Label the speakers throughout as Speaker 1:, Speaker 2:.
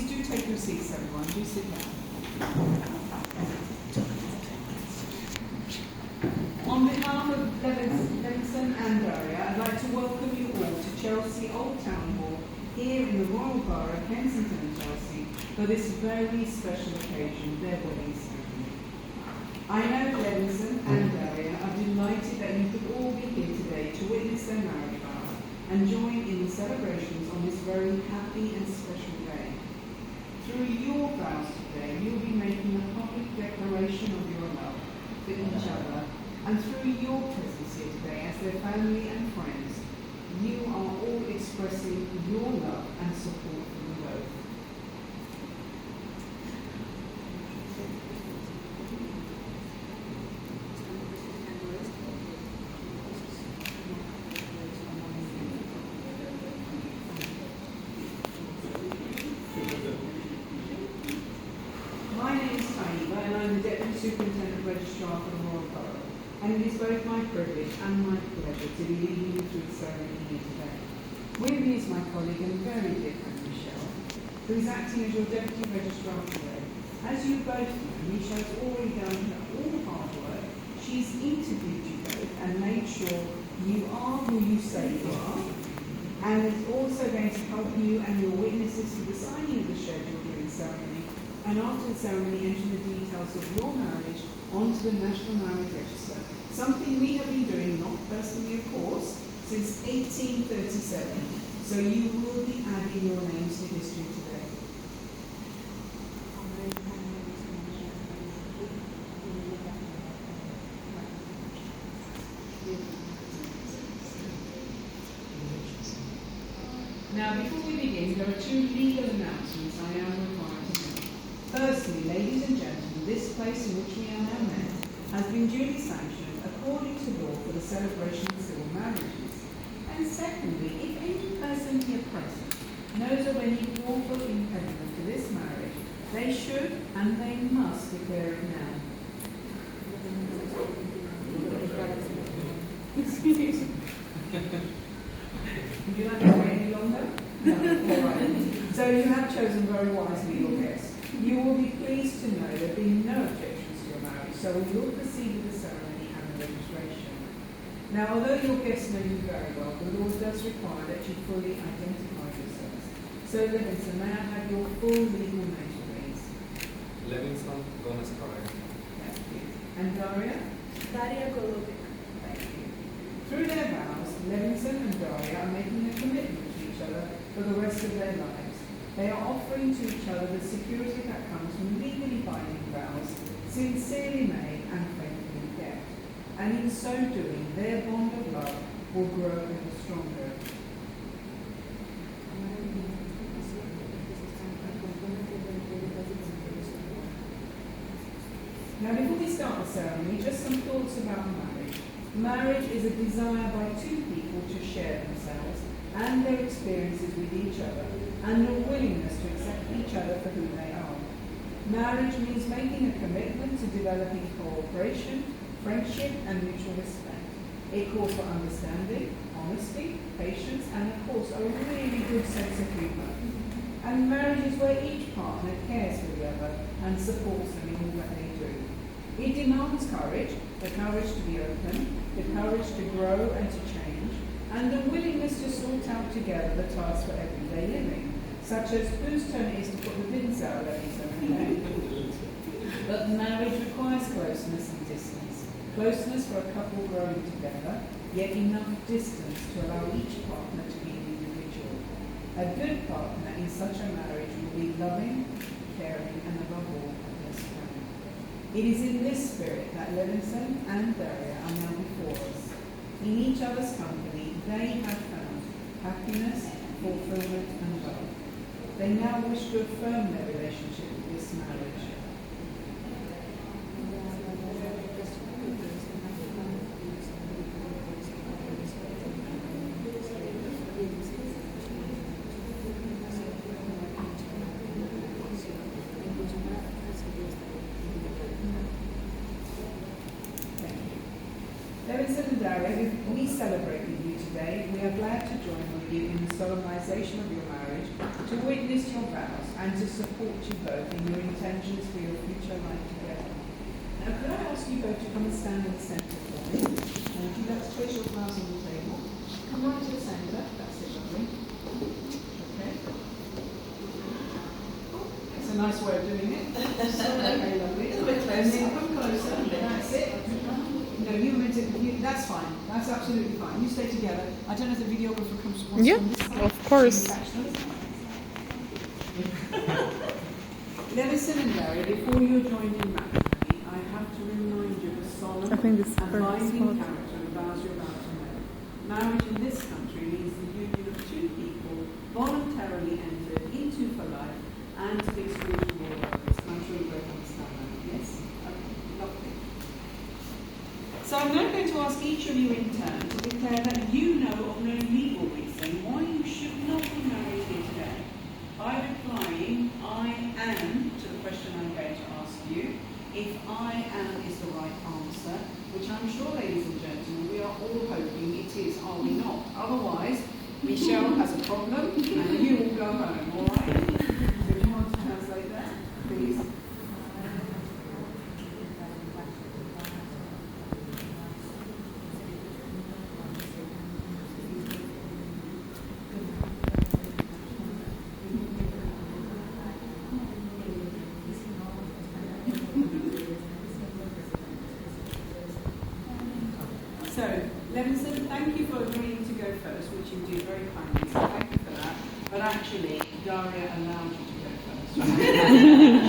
Speaker 1: Please do take your seats, everyone. Do sit down. On behalf of Levinson and Daria, I'd like to welcome you all to Chelsea Old Town Hall here in the Royal Borough, Kensington and Chelsea, for this very special occasion, their wedding ceremony. I know Levinson and Daria are delighted that you could all be here today to witness their marriage vows and join in the celebrations on this very happy and special day. Through your vows today, you'll be making a public declaration of your love for each other, and through your presence here today as their family and friends, you are all expressing your love and support for them both. My name is Taiba, and I'm the Deputy Superintendent Registrar for the Royal Borough. And it is both my privilege and my pleasure to be leading you through the ceremony here today. With me is my colleague and very dear friend Michelle, who is acting as your Deputy Registrar today. As you both know, Michelle's already done all the hard work. She's interviewed you both and made sure you are who you say you are, and is also going to help you and your witnesses to the signing of the schedule during the ceremony, and after the ceremony enter the details of your marriage onto the National Marriage Register, something we have been doing, not personally of course, since 1837, so you will be adding your names to history today. Now, before we begin, there are two legal announcements I am required to make. Firstly, ladies and gentlemen, this place in which we are now met has been duly sanctioned according to law for the celebration of civil marriages. And secondly, if any person here present knows of any lawful impediment to this marriage, they should and they must declare it now. Excuse me. Would you like to wait any longer? No, all right. So you have chosen very wisely your guests. You will be pleased to know there have been no objections to your marriage, so we will proceed with the ceremony and the registration. Now, although your guests know you very well, the law does require that you fully identify yourselves. So, Levinson, may I have your full legal name, please?
Speaker 2: Levinson Gomez Correa.
Speaker 1: Thank you. And Daria?
Speaker 3: Daria Golovic.
Speaker 1: Thank you. Through their vows, Levinson and Daria are making a commitment to each other for the rest of their lives. They are offering to each other the security that comes from legally binding vows, sincerely made and faithfully kept. And in so doing, their bond of love will grow ever stronger. Now, before we start the ceremony, just some thoughts about marriage. Marriage is a desire by two people to share themselves and their experiences with each other, and a willingness to accept each other for who they are. Marriage means making a commitment to developing cooperation, friendship, and mutual respect. It calls for understanding, honesty, patience, and of course a really good sense of humour. And marriage is where each partner cares for the other and supports them in all that they do. It demands courage, the courage to be open, the courage to grow and to change, and the willingness to sort out together the tasks for everyday living, such as whose turn it is to put the bins out every Sunday. But marriage requires closeness and distance. Closeness for a couple growing together, yet enough distance to allow each partner to be an individual. A good partner in such a marriage will be loving, caring, and above all, a best friend. It is in this spirit that Levinson and Daria are now before us. In each other's company, they have found happiness, fulfillment, and love. They now wish to affirm their relationship with this marriage. Levinson and Daria, we celebrate with you today. We are glad to join with you in the solemnization of your marriage, to witness your vows, and to support you both in your intentions for your future life together. Now, could I ask you both to come and stand in the centre for me? And if you'd like to place your flowers on the table, come right to the centre. That's it, lovely. Okay. It's a nice way of doing it. Okay, lovely. A bit closer. Come closer. That's it. No, that's fine. That's absolutely fine. You stay together. I don't know if the videographer wants to come this side.
Speaker 3: Of course.
Speaker 1: Levison and Daria, before you're joined in matrimony, I have to remind you of the solemn and binding character of vows you're about to make. Marriage in this country means the union of two people voluntarily entered into for life and to the exclusion of all others. I'm sure you both understand that. Yes? Okay, lovely. So I'm now going to ask each of you in turn to declare that you know of no legal reason why you should not be married here today. By replying, I am, to the question I'm going to ask you, if I am is the right answer, which I'm sure, ladies and gentlemen, we are all hoping it is, are we not? Otherwise, Michelle has a problem and you will go home, all right? So do you want to translate that, please? So, Levinson, thank you for agreeing to go first, which you did very kindly, so thank you for that. But actually, Daria allowed you to go first.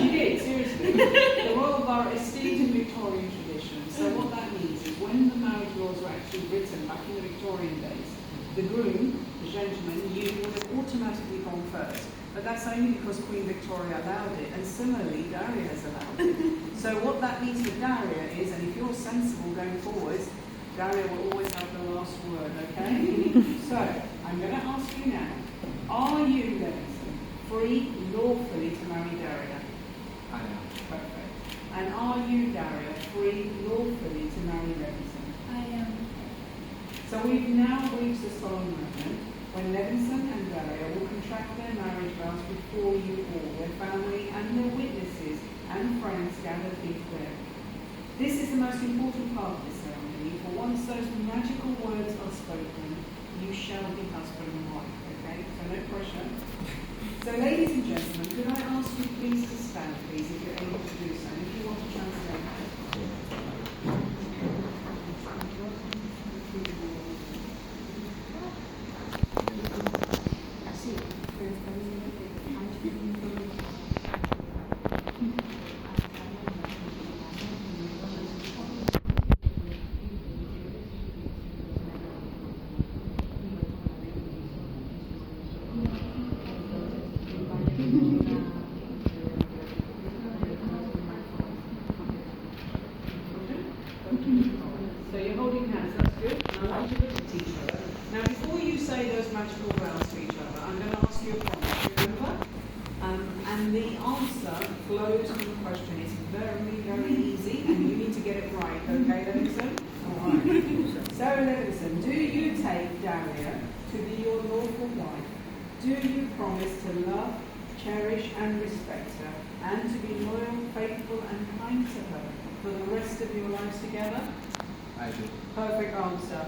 Speaker 1: She did, seriously. The Royal Borough is steeped in Victorian tradition, so what that means is when the marriage laws were actually written back in the Victorian days, the groom, the gentleman, you would have automatically gone first. But that's only because Queen Victoria allowed it, and similarly, Daria has allowed it. So what that means for Daria is, and if you're sensible going forwards, Daria will always have the last word, okay? So, I'm going to ask you now, are you, Levinson, free lawfully to marry Daria?
Speaker 2: I am.
Speaker 1: Perfect. And are you, Daria, free lawfully to marry Levinson?
Speaker 4: I am.
Speaker 1: So we've now reached the solemn moment when Levinson and Daria will contract their marriage vows before you all, their family and their witnesses and friends gathered here today. This is the most important part of the ceremony, for once those magical words are spoken, you shall be husband and wife, okay? So no pressure. So ladies and gentlemen, could I ask you please to stand, please, if you're able to do so, and if you want to translate that. So you're holding hands, that's good. And I want you to look at each other. Now before you say those magical vows to each other, I'm going to ask you a promise, remember? And the answer flows from the question. It's very, very easy and you need to get it right, okay, Levinson? Alright. So Levinson, do you take Daria to be your lawful wife? Do you promise to love, cherish and respect her, and to be loyal, faithful and kind to her for the rest of your lives together?
Speaker 2: I do.
Speaker 1: Perfect answer.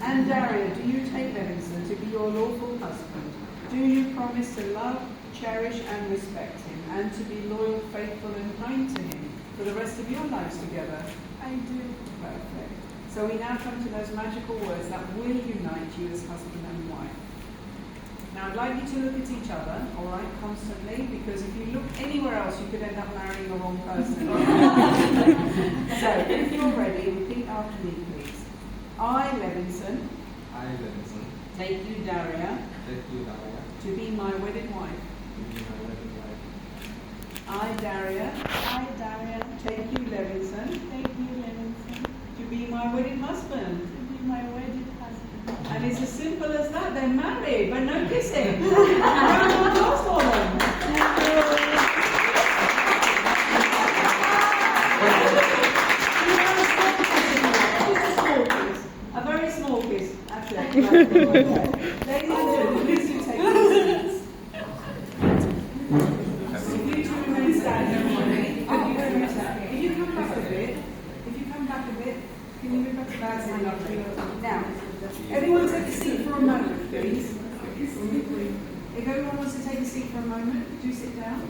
Speaker 1: And Daria, do you take Levinson to be your lawful husband? Do you promise to love, cherish and respect him, and to be loyal, faithful and kind to him for the rest of your lives together?
Speaker 4: I do.
Speaker 1: Perfect. So we now come to those magical words that will unite you as husband and wife. Now I'd like you to look at each other, all right, constantly, because if you look anywhere else, you could end up marrying the wrong person. So if you're ready, repeat after me, please. I, Levinson, take you, Daria, to be my wedded wife. I, Daria, take you, Levinson, to be my wedded husband. And it's as simple as that. They're married, but no kissing. Round of applause for them. Ladies and gentlemen, please do take your seats. If you two remain standing, if you come back a bit, can you move back to that? Now, everyone take a seat for a moment, please. If everyone wants to take a seat for a moment, do sit down.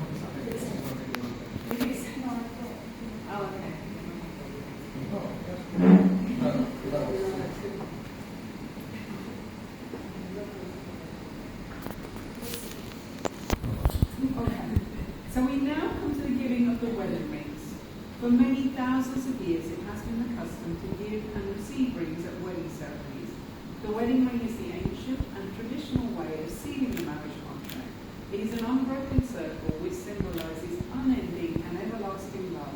Speaker 1: If it's oh, okay. So we now come to the giving of the wedding rings. For many thousands of years it has been the custom to give and receive rings at wedding ceremonies. The wedding ring is the ancient and traditional way of sealing a marriage contract. It is an unbroken circle which symbolises unending and everlasting love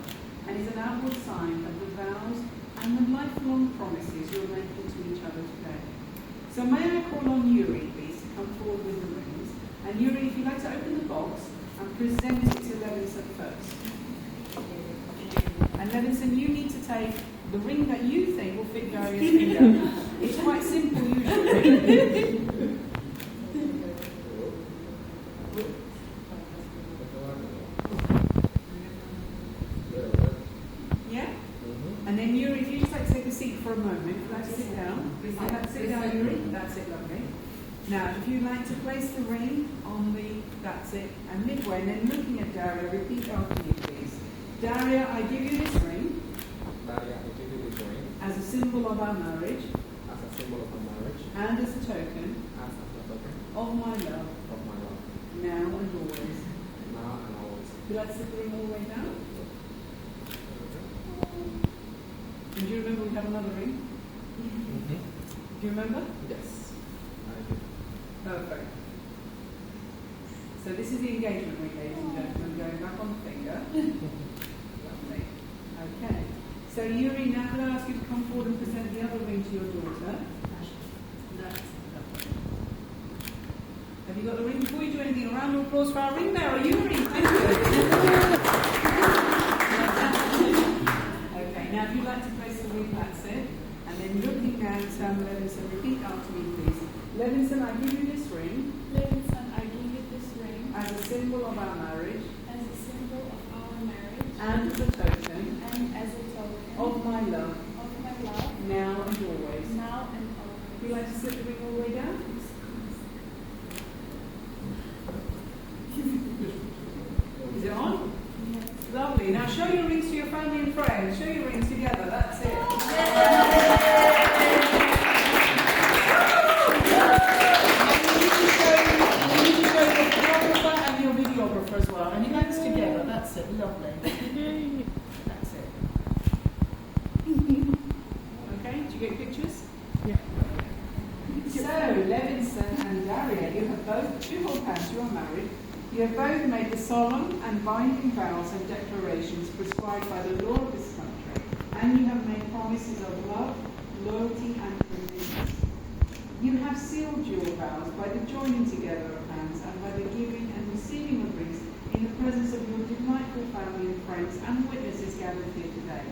Speaker 1: and is an outward sign of the vows and the lifelong promises you're making to each other today. So may I call on Yuri, please, to come forward with the rings. And Yuri, if you'd like to open the box and present it to Levinson first. And Levinson, you need to take the ring that you think will fit Daria's finger. It's quite simple usually. Yeah? And then Yuri, if you just like to take a seat for a moment, if you'd like to sit down. Please sit down, Yuri. That's it, lovely. Now, if you'd like to place the ring on that's it, and midway, and then looking at Daria, repeat after me, please. Daria, I give you this ring.
Speaker 2: Daria, I give you this ring.
Speaker 1: As a symbol of our marriage.
Speaker 2: As a symbol of our marriage.
Speaker 1: And as a token.
Speaker 2: As a token.
Speaker 1: Of my love.
Speaker 2: Of my love.
Speaker 1: Now and always.
Speaker 2: Now and always.
Speaker 1: Would you like to sit the ring all the way down? And do you remember we have another ring? Do you remember?
Speaker 2: Yes, I do.
Speaker 1: Perfect. So this is the engagement ring, ladies and gentlemen, going back on the finger. Lovely. Okay. So Yuri, now could I ask you to come forward and present the other ring to your daughter? That's lovely. Have you got the ring? Before you do anything, a round of applause for our ring bearer, Yuri. Thank you. Okay, now if you'd like to place the ring, that's it. And then looking at Levinson, repeat after me, please. Levinson, I give you this ring.
Speaker 3: Levinson, I give you this ring
Speaker 1: as a symbol of our marriage.
Speaker 3: As a symbol of our marriage.
Speaker 1: And as a token.
Speaker 3: And as a token.
Speaker 1: Of my love.
Speaker 3: Of my love.
Speaker 1: Now and always.
Speaker 3: Now and always.
Speaker 1: Would you like to slip the ring all the way down? Is it on?
Speaker 3: Yes.
Speaker 1: Lovely. Now show your rings to your family and friends. Show your rings together. That's it. As well, and your hands together, that's it, lovely. That's it. Okay, do you get pictures?
Speaker 2: Yeah.
Speaker 1: So, Levinson and Daria, you have both, you hold hands, you are married. You have both made the solemn and binding vows and declarations prescribed by the law of this country, and you have made promises of love, loyalty, and forgiveness. You have sealed your vows by the joining together of hands and by the giving and receiving of rings in the presence of your delightful family and friends and witnesses gathered here today.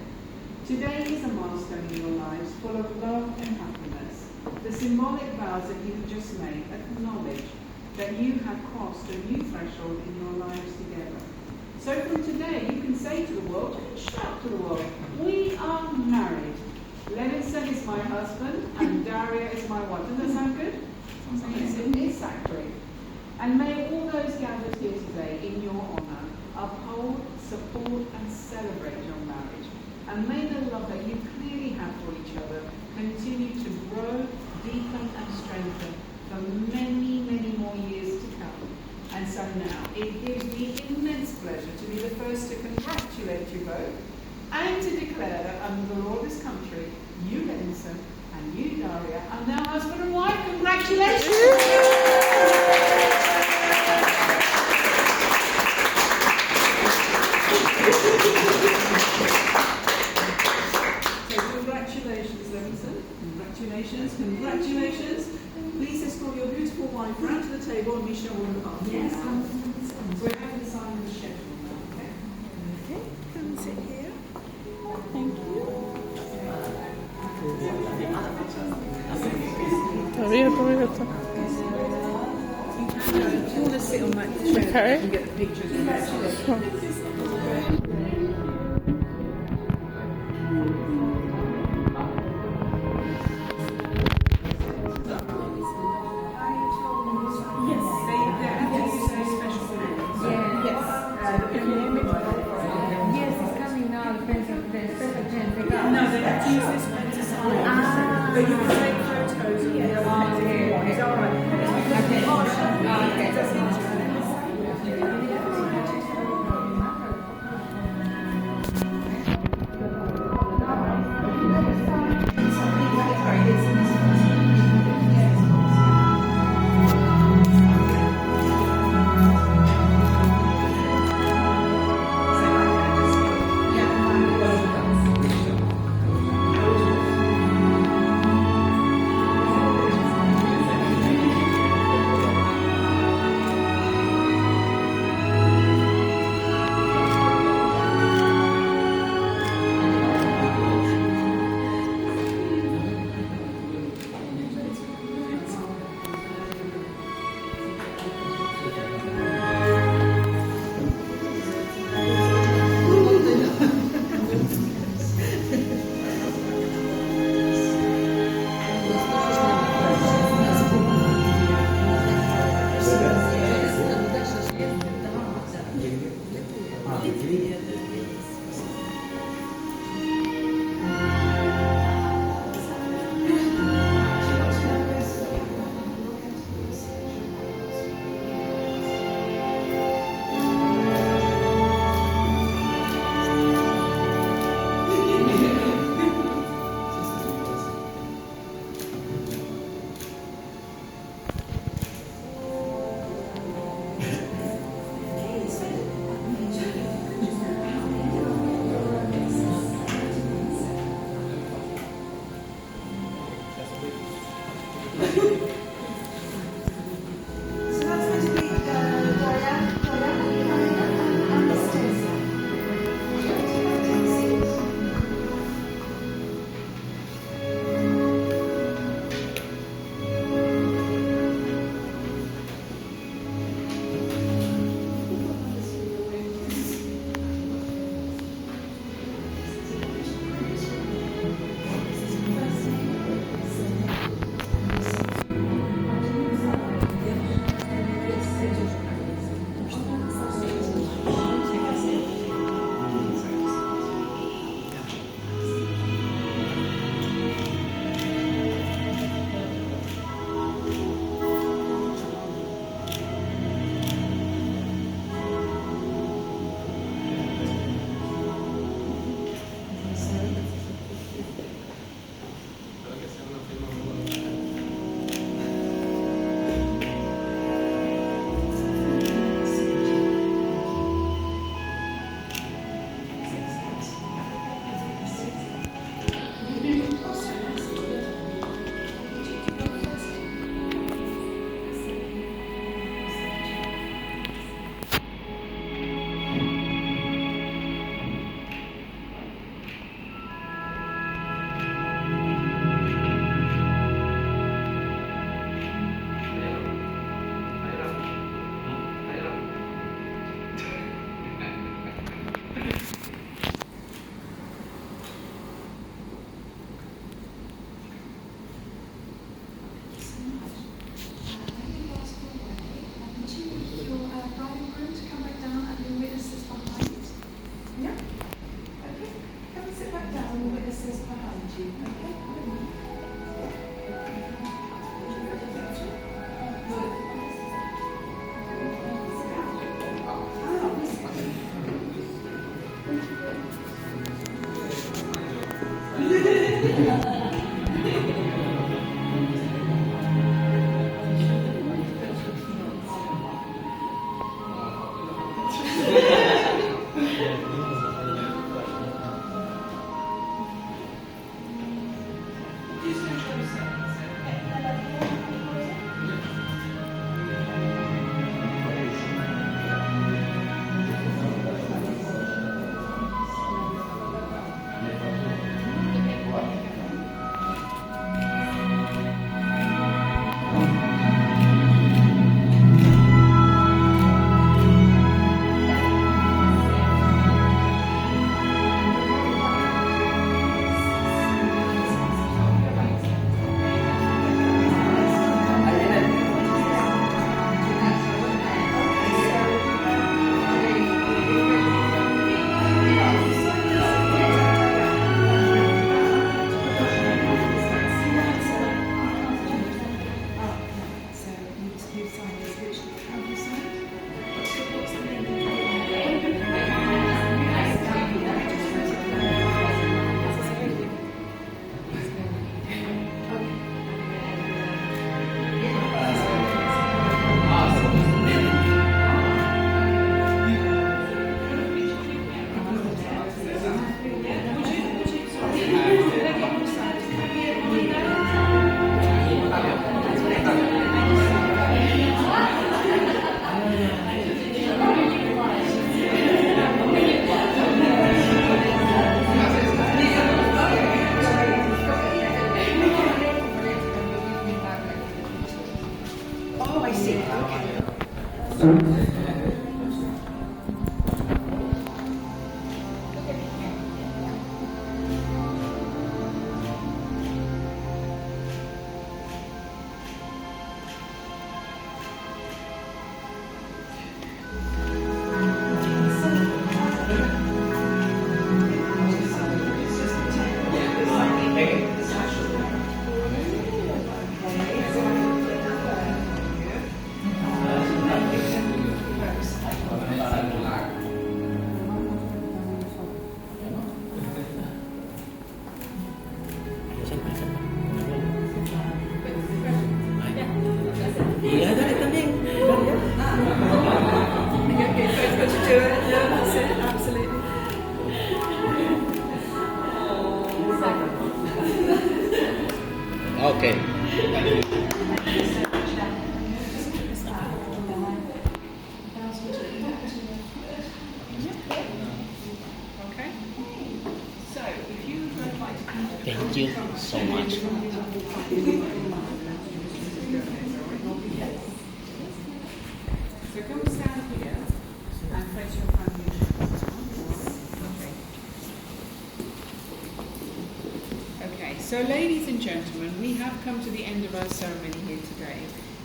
Speaker 1: Today is a milestone in your lives full of love and happiness. The symbolic vows that you have just made acknowledge that you have crossed a new threshold in your lives together. So from today you can say to the world, shout to the world, we are married. Levinson is my husband and Daria is my wife. Doesn't that sound good? Exactly. And may all those gathered here today in your honour uphold, support and celebrate your marriage. And may the love that you clearly have for each other continue to grow, deepen and strengthen for many, many more years to come. And so now, it gives me immense pleasure to be the first to congratulate you both and to declare that under the law of this country, you, Levinson, and you, Daria, are now husband and wife. Congratulations! So congratulations, Levinson. Congratulations, congratulations. Please escort your beautiful wife round to the table and Michelle will pass. Yes. So we're having to sign the schedule now, okay?
Speaker 3: Okay, come sit here. Thank you.
Speaker 4: Aiuto, aiuto.
Speaker 1: If you want to sit on that chair
Speaker 4: Okay.
Speaker 1: and get the pictures in there.
Speaker 5: Yes, it's coming now. Depends on the special gente.
Speaker 1: No, they have to use this pen to sign. But you can take photos of the other pens. It's all right.
Speaker 4: Iya, dale también. Okay.
Speaker 1: Okay? So, if you would like to come to
Speaker 4: Thank you so much.
Speaker 1: So come stand here and face your family. Okay, so ladies and gentlemen, we have come to the end of our ceremony here today.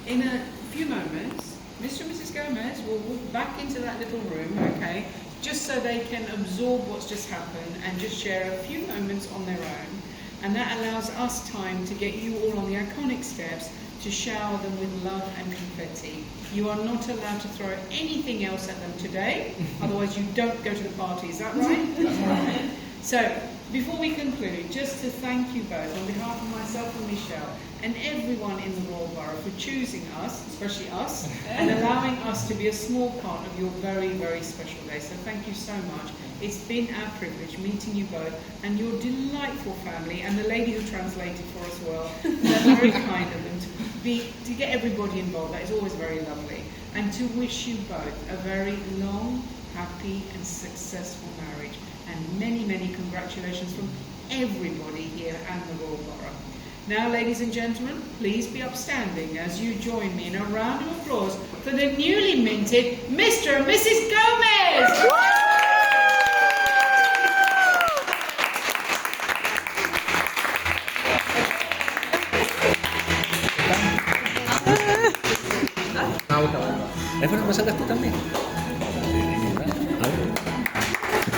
Speaker 1: In a few moments, Mr. and Mrs. Gomez will walk back into that little room, okay, just so they can absorb what's just happened and just share a few moments on their own. And that allows us time to get you all on the iconic steps to shower them with love and confetti. You are not allowed to throw anything else at them today, otherwise you don't go to the party, is that right? That's right. So, before we conclude, just to thank you both on behalf of myself and Michelle and everyone in the Royal Borough for choosing us, especially us, and allowing us to be a small part of your very, very special day. So thank you so much. It's been our privilege meeting you both and your delightful family and the lady who translated for us well. They're very kind of them to get everybody involved. That is always very lovely. And to wish you both a very long, happy and successful marriage. And many, many congratulations from everybody here and the Royal Borough. Now, ladies and gentlemen, please be upstanding as you join me in a round of applause for the newly minted Mr. and Mrs. Gomez!
Speaker 4: Recuerda, me sacas tú también.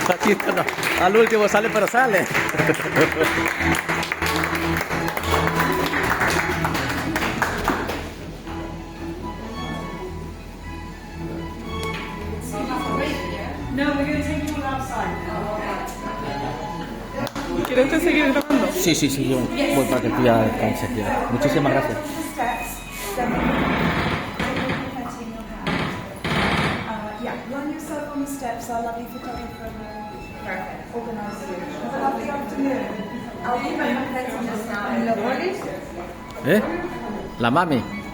Speaker 4: Aquí está, no. Al último sale, pero sale.
Speaker 1: No, we're going to take you all outside.
Speaker 3: ¿Quieres que seguir grabando?
Speaker 4: Sí, sí, sí, yo voy para que tú ya descanses. Ya. Muchísimas gracias.
Speaker 3: Run yourself on the steps. Our lovely photographer will organise you. Have a lovely afternoon.
Speaker 5: I'll leave my pencil just now.
Speaker 4: ¿Eh? La mami.